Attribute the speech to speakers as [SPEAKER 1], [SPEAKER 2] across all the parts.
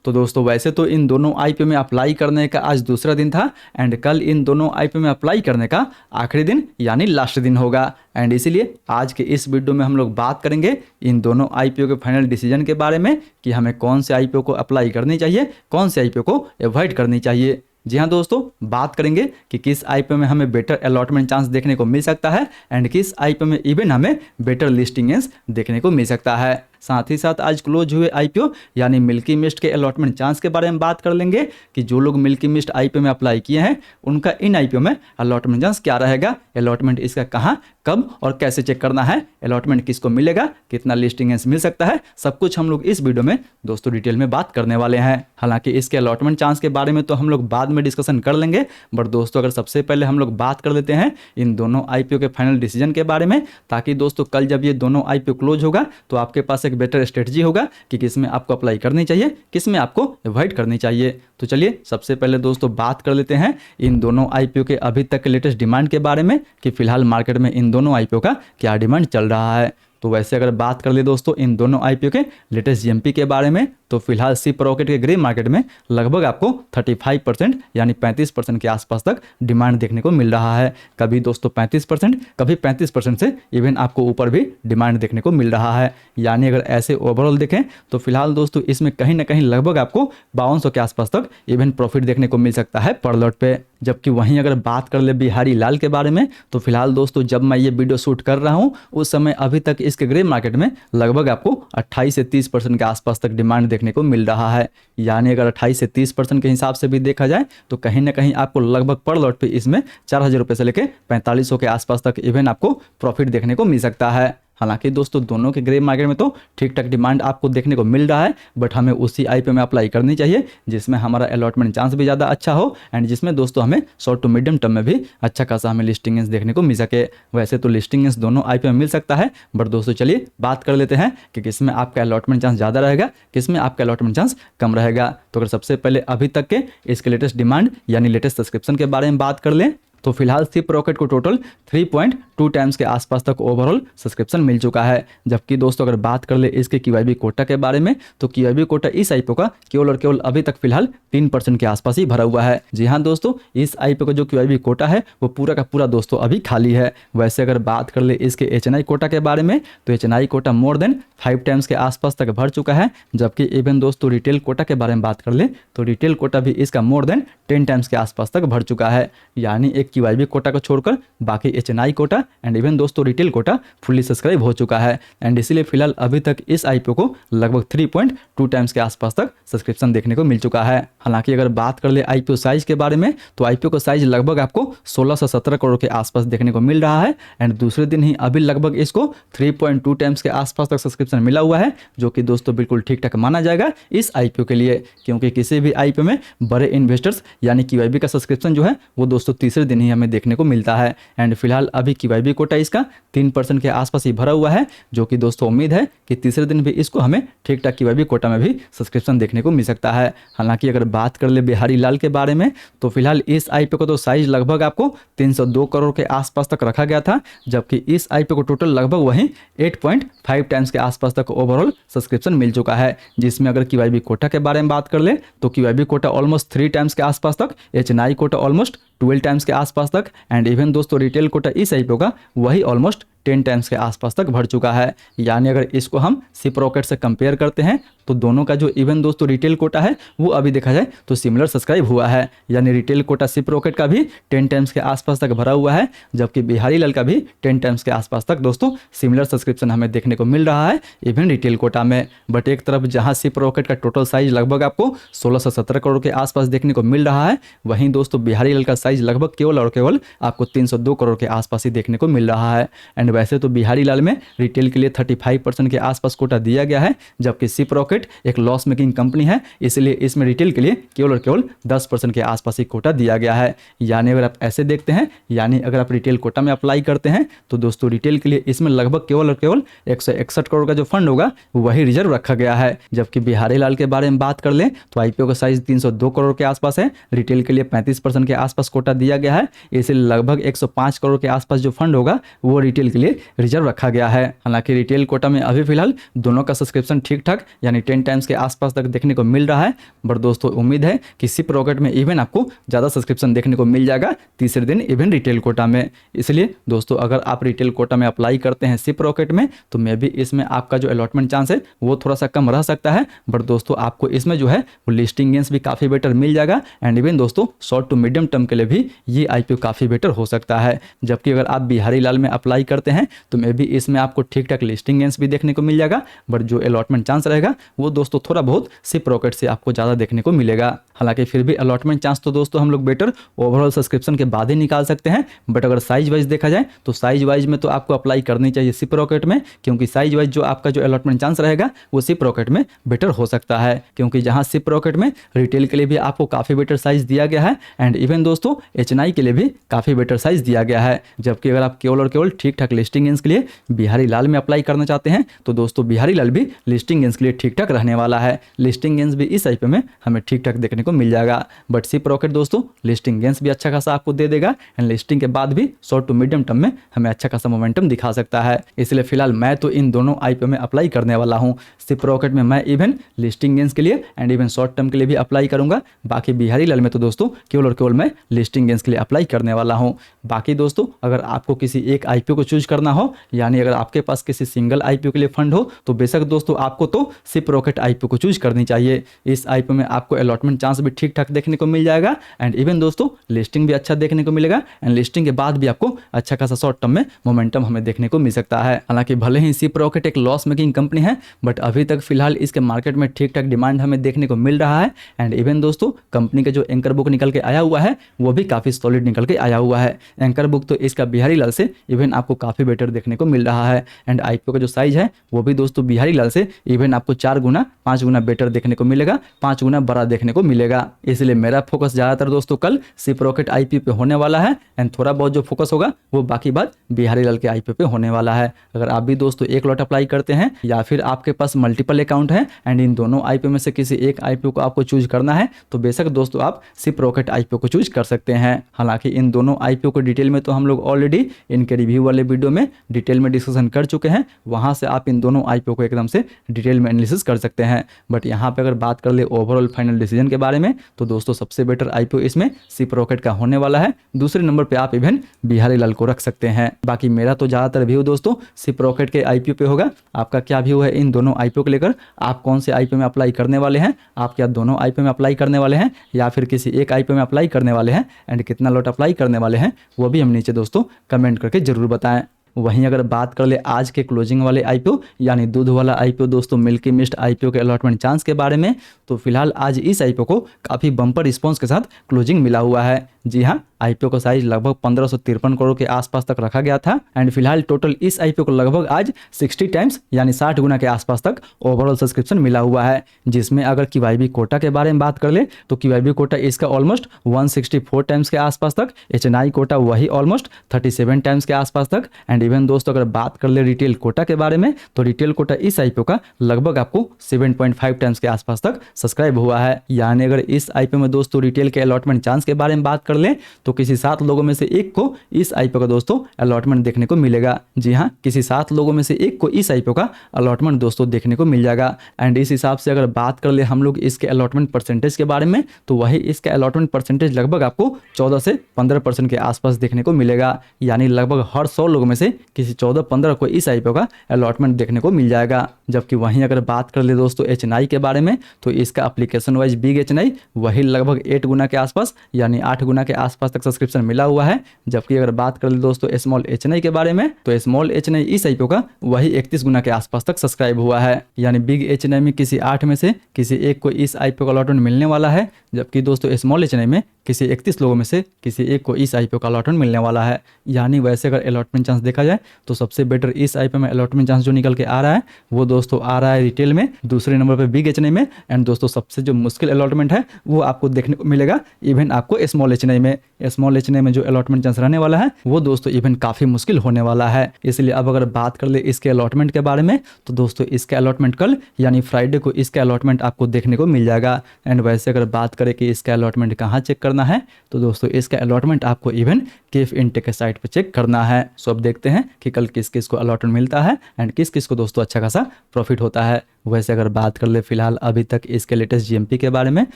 [SPEAKER 1] तो दोस्तों वैसे तो इन दोनों आईपीओ में अप्लाई करने का आज दूसरा दिन था एंड कल इन दोनों आईपीओ में अप्लाई करने का आखिरी दिन यानी लास्ट दिन होगा। एंड इसीलिए आज के इस वीडियो में हम लोग बात करेंगे इन दोनों आईपीओ के फाइनल डिसीजन के बारे में कि हमें कौन से आईपीओ को अप्लाई करनी चाहिए, कौन से आईपीओ को अवॉइड करनी चाहिए। जी हाँ दोस्तों, बात करेंगे कि किस आईपीओ में हमें बेटर अलॉटमेंट चांस देखने को मिल सकता है एंड किस आईपीओ में इवन हमें बेटर लिस्टिंग्स देखने को मिल सकता है। साथ ही साथ आज क्लोज हुए आईपीओ यानी मिल्की मिस्ट के अलॉटमेंट चांस के बारे में बात कर लेंगे कि जो लोग मिल्की मिस्ट आईपीओ में अप्लाई किए हैं उनका इन आईपीओ में अलॉटमेंट चांस क्या रहेगा, अलॉटमेंट इसका कहाँ, कब और कैसे चेक करना है, अलॉटमेंट किसको मिलेगा, कितना लिस्टिंग्स मिल सकता है, सब कुछ हम लोग इस वीडियो में दोस्तों डिटेल में बात करने वाले हैं। हालांकि इसके अलॉटमेंट चांस के बारे में तो हम लोग बाद में डिस्कशन कर लेंगे, बट दोस्तों अगर सबसे पहले हम लोग बात कर लेते हैं इन दोनों आईपीओ के फाइनल डिसीजन के बारे में, ताकि दोस्तों कल जब ये दोनों आईपीओ क्लोज होगा तो आपके पास एक बेटर स्ट्रेटजी होगा कि किस में आपको अप्लाई करनी चाहिए, किस में आपको अवॉइड करनी चाहिए। तो चलिए सबसे पहले दोस्तों बात कर लेते हैं इन दोनों आईपीओ के अभी तक के लेटेस्ट डिमांड के बारे में कि फिलहाल मार्केट में इन दोनों आईपीओ का क्या डिमांड चल रहा है। तो वैसे अगर बात कर ले दोस्तों इन दोनों आईपीओ के लेटेस्ट जीएमपी के बारे में, तो फिलहाल सिप रॉकेट के ग्रे मार्केट में लगभग आपको 35% यानी 35% के आसपास तक डिमांड देखने को मिल रहा है। कभी दोस्तों 35%, कभी 35% से इवन आपको ऊपर भी डिमांड देखने को मिल रहा है। यानी अगर ऐसे ओवरऑल देखें तो फिलहाल दोस्तों इसमें कहीं ना कहीं लगभग आपको 5200 के आसपास तक इवन प्रॉफिट देखने को मिल सकता है पर लॉट पे। जबकि वहीं अगर बात कर ले बिहारी लाल के बारे में, तो फिलहाल दोस्तों जब मैं ये वीडियो शूट कर रहा हूँ उस समय अभी तक इसके ग्रे मार्केट में लगभग आपको 28 से 30% के आसपास तक डिमांड देखने को मिल रहा है। यानी अगर 28 से 30% के हिसाब से भी देखा जाए तो कहीं ना कहीं आपको लगभग पर लॉट पे इसमें 4000 रुपये से लेकर 4500 के आसपास तक इवन आपको प्रॉफिट देखने को मिल सकता है। हालांकि दोस्तों दोनों के ग्रे मार्केट में तो ठीक ठाक डिमांड आपको देखने को मिल रहा है, बट हमें उसी आईपीओ में अप्लाई करनी चाहिए जिसमें हमारा अलॉटमेंट चांस भी ज़्यादा अच्छा हो एंड जिसमें दोस्तों हमें शॉर्ट टू मीडियम टर्म में भी अच्छा खासा हमें लिस्टिंग्स देखने को मिल सके। वैसे तो लिस्टिंग्स दोनों आईपीओ में मिल सकता है, बट दोस्तों चलिए बात कर लेते हैं कि किसमें आपका अलॉटमेंट चांस ज़्यादा रहेगा, किसमें आपका अलॉटमेंट चांस कम रहेगा। तो अगर सबसे पहले अभी तक के इसके लेटेस्ट डिमांड यानी लेटेस्ट सब्सक्रिप्शन के बारे में बात कर लें, तो फिलहाल सिप रॉकेट को टोटल 3.2 टाइम्स के आसपास तक ओवरऑल सब्सक्रिप्शन मिल चुका है। जबकि दोस्तों अगर बात कर ले इसके क्यूआईबी कोटा के बारे में, तो क्यूआईबी कोटा इस आईपीओ का केवल और केवल अभी तक फिलहाल 3% के आसपास ही भरा हुआ है। जी हाँ दोस्तों, इस आईपीओ का जो क्यूआईबी कोटा है वो पूरा का पूरा दोस्तों अभी खाली है। वैसे अगर बात कर ले इसके एचएनआई कोटा के बारे में, तो HNI quota more than 5 times के आसपास तक भर चुका है। जबकि इवन दोस्तों रिटेल कोटा के बारे में बात कर ले तो रिटेल कोटा भी इसका मोर देन 10 टाइम्स के आसपास तक भर चुका है। यानी एक क्यूआईबी कोटा को छोड़कर बाकी एचएनआई कोटा एंड इवन दोस्तों रिटेल कोटा फुल्ली सब्सक्राइब हो चुका है। एंड इसीलिए फिलहाल अभी तक इस आईपीओ को लगभग 3.2 टाइम्स के आसपास तक सब्सक्रिप्शन देखने को मिल चुका है। हालांकि अगर बात कर ले आईपीओ साइज के बारे में, तो आईपीओ का साइज लगभग आपको 16 से 17 करोड़ के आसपास देखने को मिल रहा है। एंड दूसरे दिन ही अभी लगभग इसको 3.2 टाइम्स के आसपास तक सब्सक्रिप्शन मिला हुआ है, जो कि दोस्तों बिल्कुल ठीक ठाक माना जाएगा इस आईपीओ के लिए, क्योंकि किसी भी आईपीओ में बड़े इन्वेस्टर्स यानी क्यूआईबी का सब्सक्रिप्शन जो है वो दोस्तों तीसरे दिन ही हमें देखने को मिलता है। एंड फिलहाल अभी क्यूआईबी कोटा इसका 3% के आसपास ही भरा हुआ है, जो कि दोस्तों उम्मीद है कि तीसरे दिन भी इसको हमें ठीक ठाक क्यूआईबी कोटा में भी सब्सक्रिप्शन देखने को मिल सकता है। हालांकि अगर बात कर ले बिहारी लाल के बारे में, तो फिलहाल इस आईपीओ का तो साइज लगभग आपको 302 करोड़ के आसपास तक रखा गया था, जबकि इस आईपीओ को टोटल लगभग वहीं 8.5 टाइम्स के आसपास तक ओवरऑल सब्सक्रिप्शन मिल चुका है। जिसमें अगर क्यूआईबी कोटा के बारे में बात कर ले तो क्यूआईबी कोटा ऑलमोस्ट 3 टाइम्स के आसपास तक, एचएनआई कोटा ऑलमोस्ट 12 टाइम्स के आसपास तक एंड इवन दोस्तों रिटेल कोटा इस आईपीओ का वही ऑलमोस्ट 10 टाइम्स के आसपास तक भर चुका है। यानी अगर इसको हम सिप रॉकेट से कंपेयर करते हैं तो दोनों का जो इवन दोस्तों रिटेल कोटा है वो अभी देखा जाए तो सिमिलर सब्सक्राइब हुआ है। यानी रिटेल कोटा सिप रॉकेट का भी 10 टाइम्स के आसपास तक भरा हुआ है, जबकि बिहारी लाल का भी 10 टाइम्स के आसपास तक दोस्तों सिमिलर सब्सक्रिप्शन हमें देखने को मिल रहा है इवन रिटेल कोटा में। बट एक तरफ जहां सिप रॉकेट का टोटल साइज लगभग आपको 16 से 17 करोड़ के आसपास देखने को मिल रहा है, वहीं दोस्तों बिहारी लाल का साइज लगभग केवल और केवल आपको 302 करोड़ के आसपास ही देखने को मिल रहा है। एंड वैसे तो बिहारी लाल में रिटेल के लिए 35% के आसपास कोटा दिया गया है, जबकि सिप रॉकेट एक लॉस मेकिंग कंपनी है, इसलिए इसमें रिटेल के लिए केवल और केवल 10% के आसपास ही कोटा दिया गया है। यानी अगर आप ऐसे देखते हैं, यानी अगर आप रिटेल कोटा में अप्लाई करते हैं तो दोस्तों रिटेल के लिए इसमें लगभग केवल और केवल 161 करोड़ का जो फंड होगा वही रिजर्व रखा गया है। जबकि बिहारी लाल के बारे में बात कर लें तो आईपीओ का साइज 302 करोड़ के आसपास है, रिटेल के लिए 35% के आसपास कोटा दिया गया है, इसलिए लगभग 105 करोड़ के आसपास जो फंड होगा वो रिटेल के के लिए रिजर्व रखा गया है। हालांकि रिटेल कोटा में अभी फिलहाल दोनों का सब्सक्रिप्शन ठीक ठाक यानी 10 टाइम्स के आसपास तक देखने को मिल रहा है, बट दोस्तों उम्मीद है कि सिप रॉकेट में इवन आपको ज़्यादा सब्सक्रिप्शन देखने को मिल जाएगा तीसरे दिन इवन रिटेल कोटा में। इसलिए दोस्तों अगर आप रिटेल कोटा में अप्लाई करते हैं सिप रॉकेट में तो मे भी इसमें आपका जो अलॉटमेंट चांस है वो थोड़ा सा कम रह सकता है, बट दोस्तों आपको इसमें जो है वो लिस्टिंग गेंस भी काफ़ी बेटर मिल जाएगा एंड इवन दोस्तों शॉर्ट टू मीडियम टर्म के लिए भी ये आईपीओ काफ़ी बेटर हो सकता है। जबकि अगर आप बिहारी लाल में अप्लाई करते हैं तो मे भी इसमें आपको ठीक ठाक लिस्टिंग गेंस भी देखने को मिल जाएगा, बट जो अलॉटमेंट चांस रहेगा वो दोस्तों थोड़ा बहुत सिप रॉकेट से आपको ज़्यादा देखने को मिलेगा। हालांकि फिर भी अलॉटमेंट चांस तो दोस्तों हम लोग बेटर ओवरऑल सब्सक्रिप्शन के बाद ही निकाल सकते हैं, बट अगर साइज वाइज देखा जाए तो साइज वाइज में तो आपको अप्लाई करनी चाहिए सिप रॉकेट में, क्योंकि साइज वाइज जो आपका जो अलॉटमेंट चांस रहेगा वो सिप रॉकेट में बेटर हो सकता है। क्योंकि जहां सिप रॉकेट में रिटेल के लिए भी आपको काफ़ी बेटर साइज दिया गया है एंड इवन दोस्तों एचएनआई के लिए भी काफ़ी बेटर साइज दिया गया है। जबकि अगर आप केवल और केवल ठीक ठाक लिस्टिंग गेंस के लिए बिहारी लाल में अप्लाई करना चाहते हैं तो दोस्तों बिहारी लाल भी लिस्टिंग गेंस के लिए ठीक ठाक रहने वाला है। लिस्टिंग गेंस भी इस आईपीओ में हमें ठीक ठाक देखने को मिल जाएगा, बट सिप रॉकेट दोस्तों लिस्टिंग गेंस भी अच्छा खासा आपको दे देगा एंड लिस्टिंग के बाद भी शॉर्ट टू मीडियम टर्म में हमें अच्छा खासा मोमेंटम दिखा सकता है। इसलिए फिलहाल मैं तो इन दोनों आईपीओ में अप्लाई करने वाला हूं। सिप रॉकेट में मैं इवन लिस्टिंग गेंस के लिए एंड इवन शॉर्ट टर्म के लिए भी अप्लाई करूंगा। बाकी बिहारी लाल में तो दोस्तों केवल और केवल मैं लिस्टिंग गेंस के लिए अप्लाई करने वाला हूं। बाकी दोस्तों अगर आपको किसी एक आईपीओ को चूज करना हो, यानी अगर आपके पास किसी सिंगल आईपीओ के लिए फंड हो, तो बेशक दोस्तों आपको तो सिप रॉकेट आईपीओ को चूज करनी चाहिए। इस आईपीओ में आपको अलॉटमेंट चांस भी ठीक ठाक देखने को मिल जाएगा एंड इवन दोस्तों लिस्टिंग भी अच्छा देखने को मिलेगा एंड लिस्टिंग के बाद भी आपको अच्छा खासा शॉर्ट टर्म में मोमेंटम हमें देखने को मिल सकता है। हालांकि भले ही सिप रॉकेट एक लॉस मेकिंग कंपनी है, बट अभी तक फिलहाल इसके मार्केट में ठीक ठाक डिमांड हमें देखने को मिल रहा है एंड इवन दोस्तों कंपनी का जो एंकर बुक निकल के आया हुआ है वो भी काफ़ी सॉलिड निकल के आया हुआ है। एंकर बुक तो इसका बिहारी लाल से इवन आपको काफ़ी बेटर देखने को मिल रहा है एंड आईपीओ का जो साइज है वो भी दोस्तों बिहारी लाल से इवन आपको 4 गुना 5 गुना बेटर देखने को मिलेगा, 5 गुना बड़ा देखने को मिलेगा। इसलिए मेरा फोकस ज़्यादातर दोस्तों कल सिप रॉकेट आईपीओ पे होने वाला है एंड थोड़ा बहुत जो फोकस होगा वो बाकी बात बिहारी लाल के आईपीओ पे होने वाला है। अगर आप भी दोस्तों एक लॉट अप्लाई करते हैं या फिर आपके पास मल्टीपल अकाउंट है एंड इन दोनों आईपीओ में से किसी एक आईपीओ को आपको चूज करना है तो बेशक दोस्तों आप सिप रॉकेट आईपीओ को चूज कर सकते हैं। हालांकि इन दोनों आईपीओ को डिटेल में तो हम लोग ऑलरेडी इनके रिव्यू वाले वीडियो में डिटेल में डिस्कशन कर चुके हैं, वहां से आप इन दोनों आईपीओ को एकदम से डिटेल में एनालिसिस कर सकते हैं। बट यहाँ पे अगर बात कर ले ओवरऑल फाइनल डिसीजन के बारे में तो दोस्तों सबसे बेटर आईपीओ इसमें सिप रॉकेट का होने वाला है। दूसरे नंबर पे आप इवन बिहारी लाल को रख सकते हैं। बाकी मेरा तो ज़्यादातर व्यू दोस्तों सिप रॉकेट के आईपीओ पे होगा। आपका क्या व्यू है इन दोनों आईपीओ को लेकर? आप कौन से आईपीओ में अप्लाई करने वाले हैं? आप क्या दोनों आईपीओ में अप्लाई करने वाले हैं या फिर किसी एक आईपीओ में अप्लाई करने वाले हैं एंड कितना लॉट अप्लाई करने वाले हैं वो भी हम नीचे दोस्तों कमेंट करके जरूर बताएं। वहीं अगर बात कर ले आज के क्लोजिंग वाले आईपीओ यानी दूध वाला आईपीओ दोस्तों मिल्की मिस्ट आईपीओ के अलॉटमेंट चांस के बारे में, तो फिलहाल आज इस आईपीओ को काफ़ी बम्पर रिस्पॉन्स के साथ क्लोजिंग मिला हुआ है। जी हाँ, आईपीओ का साइज लगभग 1553 करोड़ के आसपास तक रखा गया था एंड फिलहाल टोटल इस आईपीओ को लगभग आज 60 टाइम्स यानी 60 गुना के आसपास तक ओवरऑल सब्सक्रिप्शन मिला हुआ है। जिसमें अगर क्यूआईबी कोटा के बारे में बात कर ले तो क्यूआईबी कोटा इसका ऑलमोस्ट 164 टाइम्स के आसपास तक, एचएनआई कोटा वही ऑलमोस्ट 37 टाइम्स के आसपास तक एंड इवन दोस्तों अगर बात कर ले रिटेल कोटा के बारे में तो रिटेल कोटा इस आईपीओ का लगभग आपको 7.5 टाइम्स के आसपास तक सब्सक्राइब हुआ है। यानी अगर इस आईपीओ में दोस्तों रिटेल के अलॉटमेंट चांस के बारे में बात कर ले तो किसी 7 लोगों में से एक को इस आईपीओ का दोस्तों अलॉटमेंट देखने को मिलेगा। जी हाँ, किसी 7 लोगों में से एक को इस आईपीओ का अलॉटमेंट दोस्तों देखने को मिल जाएगा एंड इस हिसाब से अगर बात कर ले हम लोग इसके अलॉटमेंट परसेंटेज के बारे में तो वही इसका अलॉटमेंट परसेंटेज लगभग आपको 14 से 15% के आसपास देखने को मिलेगा। यानी लगभग हर 100 लोगों में से किसी 14-15 को इस आईपीओ का अलॉटमेंट देखने को मिल जाएगा। जबकि वहीं अगर बात कर ले दोस्तों एचएनआई के बारे में तो इसका एप्लीकेशन वाइज बिग एचएनआई वही लगभग 8 गुना के आसपास यानी 8 गुना के आसपास तक सब्सक्रिप्शन मिला हुआ है। जबकि अगर बात कर ले दोस्तों स्मॉल एचएनआई के बारे में तो स्मॉल एचएनआई इस आईपीओ का वही 31 गुना के आसपास तक सब्सक्राइब हुआ है। यानी बिग एचएनआई में किसी 8 में से किसी एक को इस आईपीओ का अलॉटमेंट मिलने वाला है, जबकि दोस्तों स्मॉल एचएनआई में किसी 31 लोगों में से किसी एक को इस आईपीओ का अलॉटमेंट मिलने वाला है। यानी वैसे अगर अलॉटमेंट चांस देखा जाए तो सबसे बेटर इस आईपीओ में अलॉटमेंट चांस जो निकल के आ रहा है वो दोस्तों आ रहा है रिटेल में, दूसरे नंबर पे बिग एचएनआई में एंड दोस्तों सबसे जो मुश्किल अलॉटमेंट है वो आपको देखने को मिलेगा इवन आपको स्मॉल एचएनआई में। स्मॉल एचएनआई में जो अलॉटमेंट चांस रहने वाला है वो दोस्तों इवन काफ़ी मुश्किल होने वाला है। इसलिए अब अगर बात कर ले इसके अलॉटमेंट के बारे में तो दोस्तों इसका अलॉटमेंट कल यानी फ्राइडे को इसका अलॉटमेंट आपको देखने को मिल जाएगा। एंड वैसे अगर बात करें कि इसका अलॉटमेंट कहाँ चेक करना है तो दोस्तों इसका अलॉटमेंट आपको इवन केफ इनटेक के साइट पर चेक करना है। सो अब देखते देखते हैं कि कल किस किस को अलॉटमेंट मिलता है एंड किस किस को दोस्तों अच्छा खासा प्रॉफिट होता है। वैसे अगर बात कर ले फिलहाल अभी तक इसके लेटेस्ट जीएमपी के बारे में,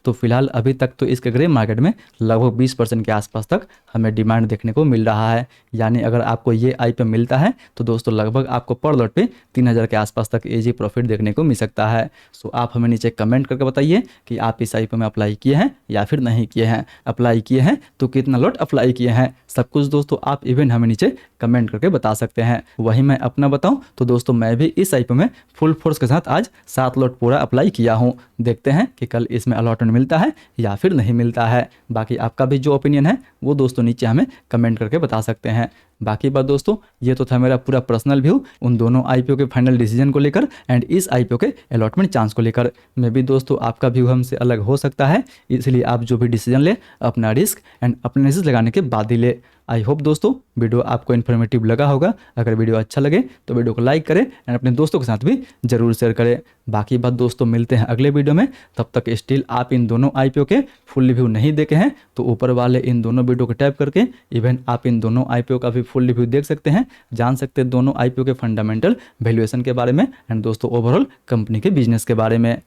[SPEAKER 1] तो फिलहाल अभी तक तो इसके ग्रे मार्केट में लगभग 20% के आसपास तक हमें डिमांड देखने को मिल रहा है। यानी अगर आपको ये आईपीओ मिलता है तो दोस्तों लगभग आपको पर लॉट पे 3000 के आसपास तक इजी प्रॉफिट देखने को मिल सकता है। सो आप हमें नीचे कमेंट करके बताइए कि आप इस आईपीओ में अप्लाई किए हैं या फिर नहीं किए हैं। अप्लाई किए हैं तो कितना लॉट अप्लाई किए हैं, सब कुछ दोस्तों आप इवन हमें नीचे कमेंट करके बता सकते हैं। वही मैं अपना बताऊं तो दोस्तों मैं भी इस आईपीओ में फुल फोर्स के साथ आज 7 लॉट पूरा अप्लाई किया हूं। देखते हैं कि कल इसमें अलॉटमेंट मिलता है या फिर नहीं मिलता है। बाकी आपका भी जो ओपिनियन है वो दोस्तों नीचे हमें कमेंट करके बता सकते हैं। बाकी बात दोस्तों ये तो था मेरा पूरा पर्सनल व्यू उन दोनों आईपीओ के फाइनल डिसीजन को लेकर एंड इस आईपीओ के अलॉटमेंट चांस को लेकर। मे भी दोस्तों आपका व्यू हमसे अलग हो सकता है, इसलिए आप जो भी डिसीजन ले अपना रिस्क एंड अपने एनालिसिस लगाने के बाद ही ले। आई होप दोस्तों वीडियो आपको इन्फॉर्मेटिव लगा होगा। अगर वीडियो अच्छा लगे तो वीडियो को लाइक करें एंड अपने दोस्तों के साथ भी जरूर शेयर करें। बाकी बात दोस्तों मिलते हैं अगले वीडियो में, तब तक स्टिल आप इन दोनों आईपीओ के फुल रिव्यू नहीं देखे हैं तो ऊपर वाले इन दोनों वीडियो को टैप करके इवन आप इन दोनों आईपीओ का भी फुल रिव्यू देख सकते हैं, जान सकते हैं दोनों आईपीओ के फंडामेंटल वैल्यूएशन के बारे में एंड दोस्तों ओवरऑल कंपनी के बिजनेस के बारे में।